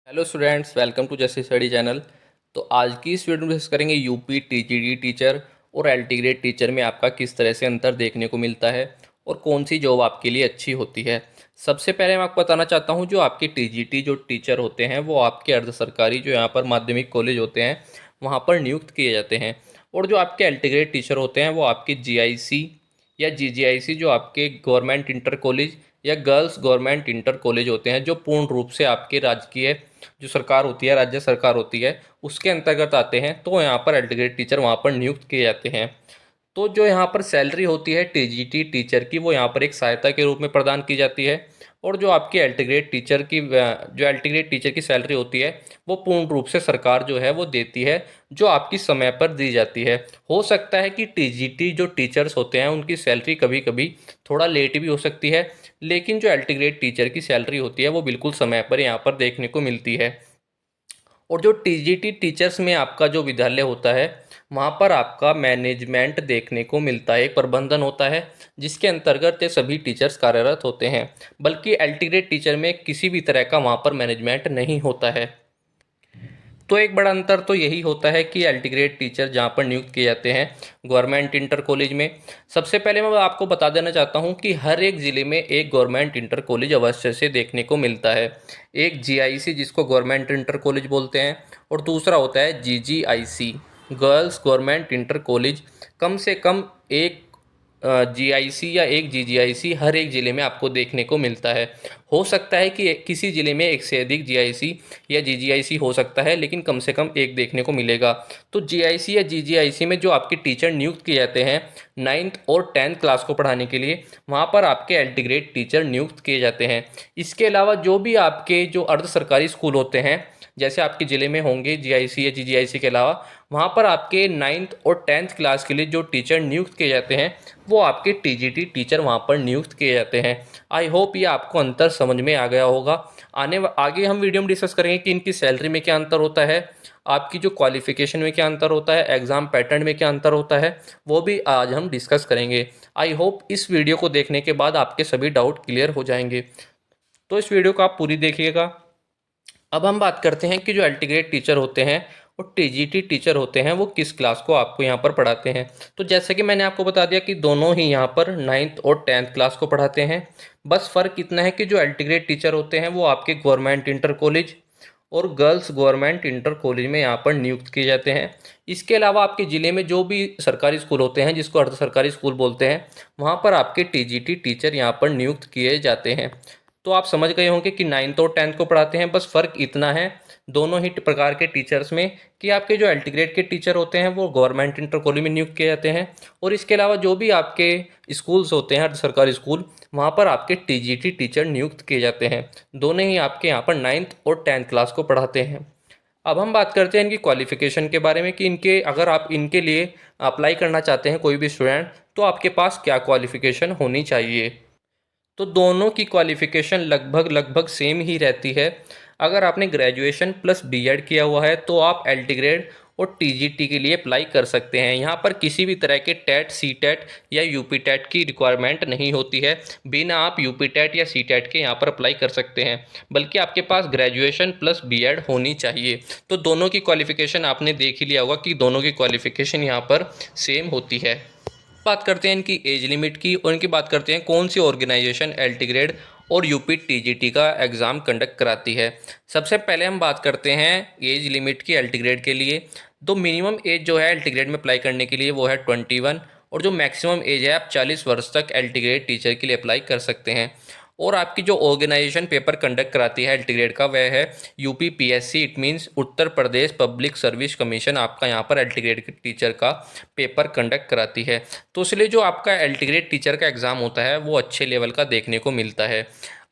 Hello students, welcome to जैसे study channel. तो आज की इस वीडियो में डिस्कस करेंगे यूपी टीजीटी टीचर और एलटी ग्रेड टीचर में आपका किस तरह से अंतर देखने को मिलता है और कौन सी जॉब आपके लिए अच्छी होती है। सबसे पहले मैं आपको बताना चाहता हूं, जो आपके टीजीटी जो टीचर होते हैं वो आपके अर्ध सरकारी जो यहाँ पर माध्यमिक कॉलेज होते हैं वहाँ पर नियुक्त किए जाते हैं। और जो आपके एलटी ग्रेड टीचर होते हैं वो आपके जीआईसी या जीजीआईसी जो आपके गवर्नमेंट इंटर कॉलेज या गर्ल्स गवर्नमेंट इंटर कॉलेज होते हैं, जो पूर्ण रूप से आपके राजकीय जो सरकार होती है, राज्य सरकार होती है, उसके अंतर्गत आते हैं। तो यहाँ पर एल्टीग्रेड टीचर वहाँ पर नियुक्त किए जाते हैं। तो जो यहाँ पर सैलरी होती है टीजीटी टीचर की, वो यहाँ पर एक सहायता के रूप में प्रदान की जाती है। और जो आपकी एल्टीग्रेड टीचर की जो एल्टीग्रेड टीचर की सैलरी होती है वो पूर्ण रूप से सरकार जो है वो देती है, जो आपकी समय पर दी जाती है। हो सकता है कि टीजीटी जो टीचर्स होते हैं उनकी सैलरी कभी कभी थोड़ा लेट भी हो सकती है, लेकिन जो एल्टीग्रेड टीचर की सैलरी होती है वो बिल्कुल समय पर यहाँ पर देखने को मिलती है। और जो टीजीटी टीचर्स में आपका जो विद्यालय होता है वहाँ पर आपका मैनेजमेंट देखने को मिलता है, एक प्रबंधन होता है जिसके अंतर्गत ये सभी टीचर्स कार्यरत होते हैं। बल्कि एल्टीग्रेड टीचर में किसी भी तरह का वहाँ पर मैनेजमेंट नहीं होता है। तो एक बड़ा अंतर तो यही होता है कि एल्टीग्रेड टीचर जहाँ पर नियुक्त किए जाते हैं गवर्नमेंट इंटर कॉलेज में। सबसे पहले मैं आपको बता देना चाहता हूँ कि हर एक ज़िले में एक गवर्नमेंट इंटर कॉलेज अवश्य से देखने को मिलता है। एक जीआईसी जिसको गवर्नमेंट इंटर कॉलेज बोलते हैं, और दूसरा होता है GGIC girls government inter college. कम से कम एक जीआईसी या एक जीजीआईसी हर एक ज़िले में आपको देखने को मिलता है। हो सकता है कि किसी ज़िले में एक से अधिक जीआईसी या जीजीआईसी हो सकता है, लेकिन कम से कम एक देखने को मिलेगा। तो जीआईसी या जीजीआईसी में जो आपके टीचर नियुक्त किए जाते हैं 9th और 10th क्लास को पढ़ाने के लिए, वहाँ पर आपके एल्टीग्रेड टीचर नियुक्त किए जाते हैं। इसके अलावा जो भी आपके जो अर्ध सरकारी स्कूल होते हैं, जैसे आपके ज़िले में होंगे जीआईसी या जीजीआईसी के अलावा, वहाँ पर आपके 9th और 10th क्लास के लिए जो टीचर नियुक्त किए जाते हैं वो आपके टीजीटी टीचर वहाँ पर नियुक्त किए जाते हैं। आई होप ये आपको अंतर समझ में आ गया होगा। आगे हम वीडियो में डिस्कस करेंगे कि इनकी सैलरी में क्या अंतर होता है, आपकी जो क्वालिफिकेशन में क्या अंतर होता है, एग्ज़ाम पैटर्न में क्या अंतर होता है, वो भी आज हम डिस्कस करेंगे। आई होप इस वीडियो को देखने के बाद आपके सभी डाउट क्लियर हो जाएंगे। तो इस वीडियो को आप पूरी देखिएगा। अब हम बात करते हैं कि जो एल्टीग्रेड टीचर होते हैं और टीजीटी टीचर होते हैं वो किस क्लास को आपको यहाँ पर पढ़ाते हैं। तो जैसे कि मैंने आपको बता दिया कि दोनों ही यहाँ पर 9th और 10th क्लास को पढ़ाते हैं। बस फ़र्क इतना है कि जो एल्टीग्रेड टीचर होते हैं वो आपके गवर्नमेंट इंटर कॉलेज और गर्ल्स गवर्नमेंट इंटर कॉलेज में यहाँ पर नियुक्त किए जाते हैं। इसके अलावा आपके ज़िले में जो भी सरकारी स्कूल होते हैं, जिसको अर्ध सरकारी स्कूल बोलते हैं, वहाँ पर आपके टीजीटी टीचर यहाँ पर नियुक्त किए जाते हैं। तो आप समझ गए होंगे कि 9th और 10th को पढ़ाते हैं। बस फ़र्क इतना है दोनों ही प्रकार के टीचर्स में कि आपके जो एल्टीग्रेड के टीचर होते हैं वो गवर्नमेंट इंटर कॉलेज में नियुक्त किए जाते हैं, और इसके अलावा जो भी आपके स्कूल्स होते हैं अर्ध सरकारी स्कूल, वहाँ पर आपके टीजीटी टीचर नियुक्त किए जाते हैं। दोनों ही आपके यहाँ पर 9th और 10th क्लास को पढ़ाते हैं। अब हम बात करते हैं इनकी क्वालिफ़िकेशन के बारे में कि इनके अगर आप इनके लिए अप्लाई करना चाहते हैं कोई भी स्टूडेंट, तो आपके पास क्या क्वालिफ़िकेशन होनी चाहिए। तो दोनों की क्वालिफ़िकेशन लगभग लगभग सेम ही रहती है। अगर आपने ग्रेजुएशन प्लस बीएड किया हुआ है तो आप एल्टीग्रेड और टीजीटी के लिए अप्लाई कर सकते हैं। यहाँ पर किसी भी तरह के टेट, सीटेट या यूपी टेट की रिक्वायरमेंट नहीं होती है। बिना आप यूपी टेट या सीटेट के यहाँ पर अप्लाई कर सकते हैं, बल्कि आपके पास ग्रेजुएशन प्लस बीएड होनी चाहिए। तो दोनों की क्वालिफ़िकेशन आपने देख ही लिया होगा कि दोनों की क्वालिफ़िकेशन यहाँ पर सेम होती है। बात करते हैं इनकी एज लिमिट की, और इनकी बात करते हैं कौन सी ऑर्गेनाइजेशन एल्टीग्रेड और यूपी टीजीटी का एग्ज़ाम कंडक्ट कराती है। सबसे पहले हम बात करते हैं एज लिमिट की एल्टीग्रेड के लिए। तो मिनिमम एज जो है एल्टीग्रेड में अप्लाई करने के लिए वो है 21, और जो मैक्सिमम एज है आप 40 वर्ष तक एल्टीग्रेड टीचर के लिए अप्लाई कर सकते हैं। और आपकी जो ऑर्गेनाइजेशन पेपर कंडक्ट कराती है एल्टीग्रेड का वह है UPPSC, it means Uttar Pradesh public service commission आपका यहाँ पर एल्टीग्रेड के टीचर का पेपर कंडक्ट कराती है। तो इसलिए जो आपका एल्टीग्रेड टीचर का एग्ज़ाम होता है वो अच्छे लेवल का देखने को मिलता है।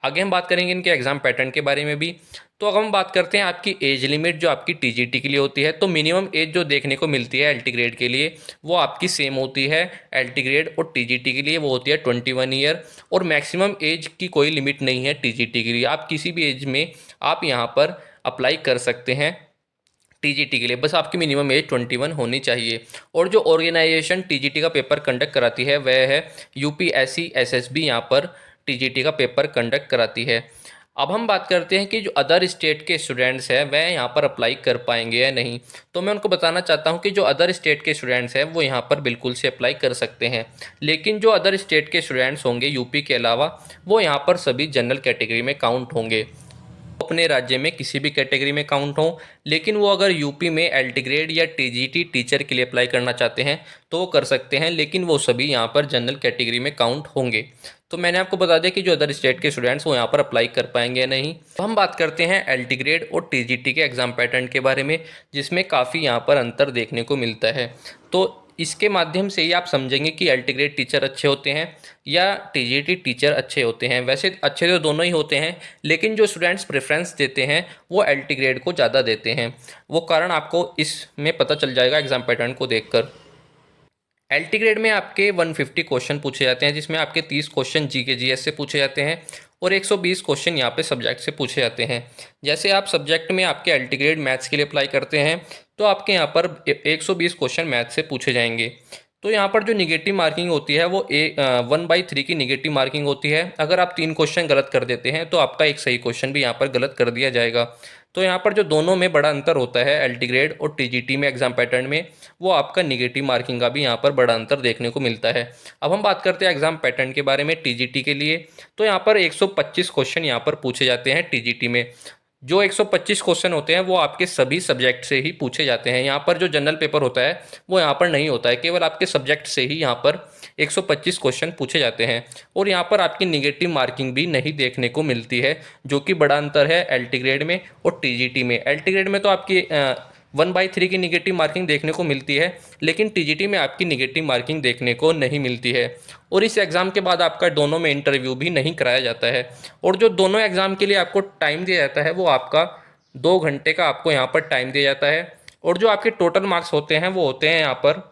आगे हम बात करेंगे इनके एग्ज़ाम पैटर्न के बारे में भी। तो अगर हम बात करते हैं आपकी एज लिमिट जो आपकी टीजीटी के लिए होती है, तो मिनिमम एज जो देखने को मिलती है एल्टीग्रेड के लिए वो आपकी सेम होती है। एल्टीग्रेड और टीजीटी के लिए वो होती है 21 ईयर, और मैक्सिमम एज की कोई लिमिट नहीं है टीजीटी के लिए। आप किसी भी एज में आप यहाँ पर अप्लाई कर सकते हैं टीजीटी के लिए, बस आपकी मिनिमम एज 21 होनी चाहिए। और जो ऑर्गेनाइजेशन टीजीटी का पेपर कंडक्ट कराती है वह है यूपीएससी एसएसबी, यहाँ पर टीजीटी का पेपर कंडक्ट कराती है। अब हम बात करते हैं कि जो अदर स्टेट के स्टूडेंट्स हैं वह यहाँ पर अप्लाई कर पाएंगे या नहीं। तो मैं उनको बताना चाहता हूँ कि जो अदर स्टेट के स्टूडेंट्स हैं वो यहाँ पर बिल्कुल से अप्लाई कर सकते हैं, लेकिन जो अदर स्टेट के स्टूडेंट्स होंगे यूपी के अलावा, वो यहाँ पर सभी जनरल कैटेगरी में काउंट होंगे। अपने राज्य में किसी भी कैटेगरी में काउंट हो, लेकिन वो अगर यूपी में एल्टीग्रेड या टीजीटी टीचर के लिए अप्लाई करना चाहते हैं तो वो कर सकते हैं, लेकिन वो सभी यहाँ पर जनरल कैटेगरी में काउंट होंगे। तो मैंने आपको बता दिया कि जो अदर स्टेट के स्टूडेंट्स वो यहाँ पर अप्लाई कर पाएंगे या नहीं। तो हम बात करते हैं एल्टीग्रेड और टीजीटी के एग्ज़ाम पैटर्न के बारे में, जिसमें काफ़ी यहाँ पर अंतर देखने को मिलता है। तो इसके माध्यम से ही आप समझेंगे कि एल्टीग्रेड टीचर अच्छे होते हैं या टीजीटी टीचर अच्छे होते हैं। वैसे अच्छे तो दोनों ही होते हैं, लेकिन जो स्टूडेंट्स प्रेफरेंस देते हैं वो एल्टीग्रेड को ज़्यादा देते हैं। वो कारण आपको इसमें पता चल जाएगा एग्ज़ाम पैटर्न को देखकर। एल्टीग्रेड में आपके 150 क्वेश्चन पूछे जाते हैं, जिसमें आपके 30 क्वेश्चन जीके जीएस से पूछे जाते हैं और 120 क्वेश्चन यहाँ पे सब्जेक्ट से पूछे जाते हैं। जैसे आप सब्जेक्ट में आपके एल्टीग्रेड मैथ्स के लिए अप्लाई करते हैं तो आपके यहाँ पर 120 क्वेश्चन मैथ्स से पूछे जाएंगे। तो यहाँ पर जो निगेटिव मार्किंग होती है वो 1/3 की निगेटिव मार्किंग होती है। अगर आप 3 क्वेश्चन गलत कर देते हैं तो आपका एक सही क्वेश्चन भी यहाँ पर गलत कर दिया जाएगा। तो यहाँ पर जो दोनों में बड़ा अंतर होता है एल्टीग्रेड और टीजीटी में एग्जाम पैटर्न में, वो आपका निगेटिव मार्किंग का भी यहाँ पर बड़ा अंतर देखने को मिलता है। अब हम बात करते हैं एग्जाम पैटर्न के बारे में टीजीटी के लिए। तो यहाँ पर 125 क्वेश्चन यहाँ पर पूछे जाते हैं टीजीटी में। जो 125 क्वेश्चन होते हैं वो आपके सभी सब्जेक्ट से ही पूछे जाते हैं। यहाँ पर जो जनरल पेपर होता है वो यहाँ पर नहीं होता है, केवल आपके सब्जेक्ट से ही यहाँ पर 125 क्वेश्चन पूछे जाते हैं और यहाँ पर आपकी निगेटिव मार्किंग भी नहीं देखने को मिलती है, जो कि बड़ा अंतर है एल्टीग्रेड में और टीजीटी में। एल्टीग्रेड में तो आपकी 1/3 की निगेटिव मार्किंग देखने को मिलती है, लेकिन टीजीटी में आपकी निगेटिव मार्किंग देखने को नहीं मिलती है। और इस एग्ज़ाम के बाद आपका दोनों में इंटरव्यू भी नहीं कराया जाता है। और जो दोनों एग्ज़ाम के लिए आपको टाइम दिया जाता है वो आपका 2 घंटे का आपको यहाँ पर टाइम दिया जाता है। और जो आपके टोटल मार्क्स होते हैं वो होते हैं यहाँ पर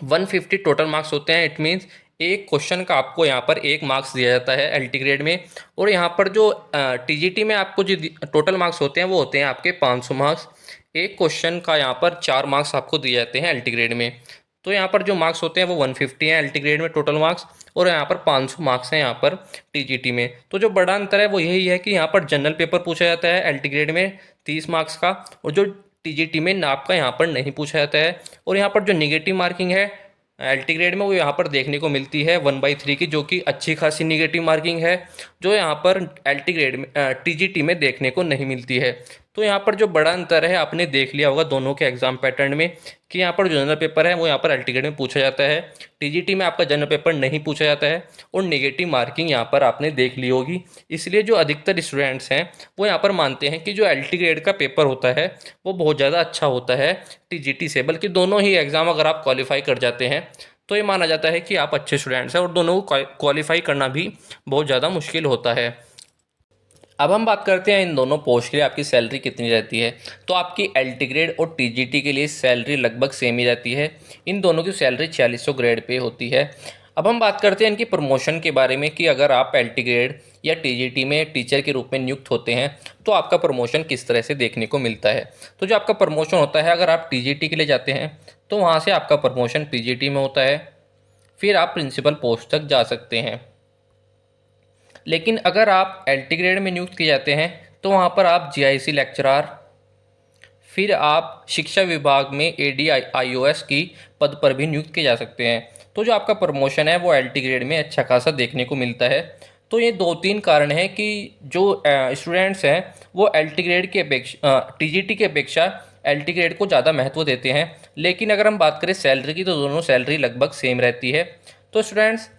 150 टोटल मार्क्स होते हैं। इट मीन्स एक क्वेश्चन का आपको यहाँ पर 1 मार्क्स दिया जाता है एल्टीग्रेड में। और यहाँ पर जो टीजीटी में आपको जो टोटल मार्क्स होते हैं वो होते हैं आपके 500 मार्क्स। एक क्वेश्चन का यहाँ पर 4 मार्क्स आपको दिए जाते हैं एल्टीग्रेड में। तो यहाँ पर जो मार्क्स होते हैं वो 150 हैं एल्टीग्रेड में टोटल मार्क्स, और यहाँ पर 500 मार्क्स हैं यहाँ पर टीजीटी में। तो जो बड़ा अंतर है वो यही है कि यहाँ पर जनरल पेपर पूछा जाता है एल्टीग्रेड में 30 मार्क्स का, और जो टीजीटी में आपका यहाँ पर नहीं पूछा जाता है। और यहाँ पर जो निगेटिव मार्किंग है एल्टीग्रेड में वो यहाँ पर देखने को मिलती है 1/3 की, जो कि अच्छी खासी निगेटिव मार्किंग है, जो यहाँ पर एल्टीग्रेड में टीजीटी में देखने को नहीं मिलती है। तो यहाँ पर जो बड़ा अंतर है आपने देख लिया होगा दोनों के एग्जाम पैटर्न में, कि यहाँ पर जो जनरल पेपर है वो यहाँ पर एल्टीग्रेड में पूछा जाता है, टीजीटी में आपका जनरल पेपर नहीं पूछा जाता है, और नेगेटिव मार्किंग यहाँ पर आपने देख ली होगी। इसलिए जो अधिकतर स्टूडेंट्स हैं वो यहाँ पर मानते हैं कि जो एल्टीग्रेड का पेपर होता है वो बहुत ज़्यादा अच्छा होता है टीजीटी से। बल्कि दोनों ही एग्ज़ाम अगर आप क्वालिफाई कर जाते हैं तो ये माना जाता है कि आप अच्छे स्टूडेंट्स हैं, और दोनों को क्वालिफाई करना भी बहुत ज़्यादा मुश्किल होता है। अब हम बात करते हैं इन दोनों पोस्ट के लिए आपकी सैलरी कितनी रहती है। तो आपकी एल्टीग्रेड और टीजीटी के लिए सैलरी लगभग सेम ही रहती है। इन दोनों की सैलरी 4600 ग्रेड पे होती है। अब हम बात करते हैं इनकी प्रमोशन के बारे में, कि अगर आप एल्टीग्रेड या टीजीटी में टीचर के रूप में नियुक्त होते हैं तो आपका प्रमोशन किस तरह से देखने को मिलता है। तो जो आपका प्रमोशन होता है, अगर आप टीजीटी के लिए जाते हैं तो वहाँ से आपका प्रमोशन पीजीटी में होता है, फिर आप प्रिंसिपल पोस्ट तक जा सकते हैं। लेकिन अगर आप एल्टीग्रेड में नियुक्त किए जाते हैं तो वहाँ पर आप जीआईसी लेक्चरर, फिर आप शिक्षा विभाग में ADIOS की पद पर भी नियुक्त किए जा सकते हैं। तो जो आपका प्रमोशन है वो एल्टीग्रेड में अच्छा खासा देखने को मिलता है। तो ये 2-3 कारण हैं कि जो स्टूडेंट्स हैं वो एल्टीग्रेड की अपेक्षा टीजीटी की अपेक्षा एल्टीग्रेड को ज़्यादा महत्व देते हैं। लेकिन अगर हम बात करें सैलरी की तो दोनों सैलरी लगभग सेम रहती है। तो स्टूडेंट्स,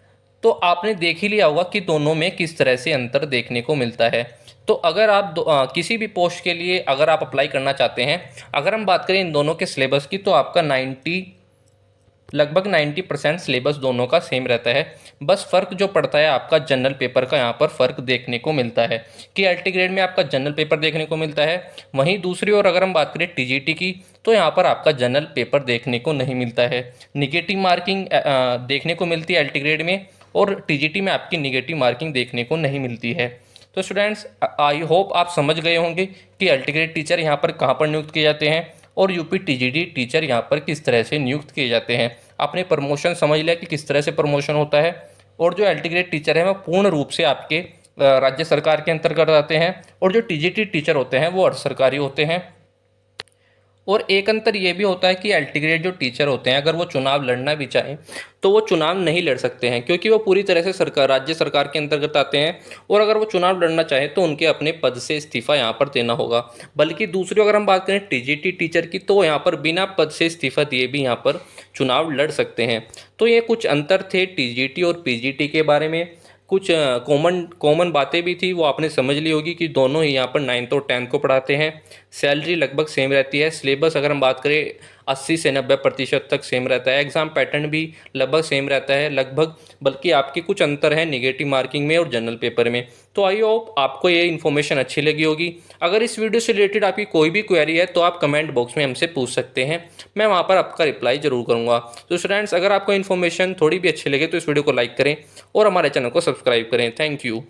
तो आपने देख ही लिया होगा कि दोनों में किस तरह से अंतर देखने को मिलता है। तो अगर आप किसी भी पोस्ट के लिए अगर आप अप्लाई करना चाहते हैं, अगर हम बात करें इन दोनों के सिलेबस की, तो आपका लगभग 90% सिलेबस दोनों का सेम रहता है। बस फ़र्क जो पड़ता है आपका जनरल पेपर का यहाँ पर फ़र्क देखने को मिलता है, कि एल्टीग्रेड में आपका जनरल पेपर देखने को मिलता है। वहीं दूसरी ओर अगर हम बात करें टीजीटी की, तो यहाँ पर आपका जनरल पेपर देखने को नहीं मिलता है। निगेटिव मार्किंग देखने को मिलती है एल्टीग्रेड में, और टीजीटी में आपकी निगेटिव मार्किंग देखने को नहीं मिलती है। तो स्टूडेंट्स, आई होप आप समझ गए होंगे कि एल्टीग्रेड टीचर यहाँ पर कहाँ पर नियुक्त किए जाते हैं और यूपी टीजीटी टीचर यहाँ पर किस तरह से नियुक्त किए जाते हैं। आपने प्रमोशन समझ लिया कि किस तरह से प्रमोशन होता है, और जो एल्टीग्रेड टीचर है वो पूर्ण रूप से आपके राज्य सरकार के अंतर्गत आते हैं, और जो टीजीटी टीचर होते हैं वो अर्ध सरकारी होते हैं। और एक अंतर ये भी होता है कि एलटी ग्रेड जो टीचर होते हैं, अगर वो चुनाव लड़ना भी चाहें तो वो चुनाव नहीं लड़ सकते हैं, क्योंकि वो पूरी तरह से सरकार राज्य सरकार के अंतर्गत आते हैं। और अगर वो चुनाव लड़ना चाहें तो उनके अपने पद से इस्तीफा यहाँ पर देना होगा। बल्कि दूसरी अगर हम बात करें टीजीटी टीचर की, तो यहाँ पर बिना पद से इस्तीफा दिए भी यहाँ पर चुनाव लड़ सकते हैं। तो ये कुछ अंतर थे टीजीटी और पीजीटी के बारे में। कुछ कॉमन कॉमन बातें भी थी, वो आपने समझ ली होगी कि दोनों ही यहाँ पर 9th और 10th को पढ़ाते हैं। सैलरी लगभग सेम रहती है। सिलेबस अगर हम बात करें 80 से 90% तक सेम रहता है। एग्जाम पैटर्न भी लगभग सेम रहता है लगभग, बल्कि आपके कुछ अंतर है नेगेटिव मार्किंग में और जनरल पेपर में। तो आई होप आपको ये इन्फॉर्मेशन अच्छी लगी होगी। अगर इस वीडियो से रिलेटेड आपकी कोई भी क्वेरी है तो आप कमेंट बॉक्स में हमसे पूछ सकते हैं, मैं वहाँ पर आपका रिप्लाई जरूर करूँगा। तो स्टूडेंट्स, अगर आपको इन्फॉर्मेशन थोड़ी भी अच्छी लगे तो इस वीडियो को लाइक करें और हमारे चैनल को सब्सक्राइब करें। Thank you.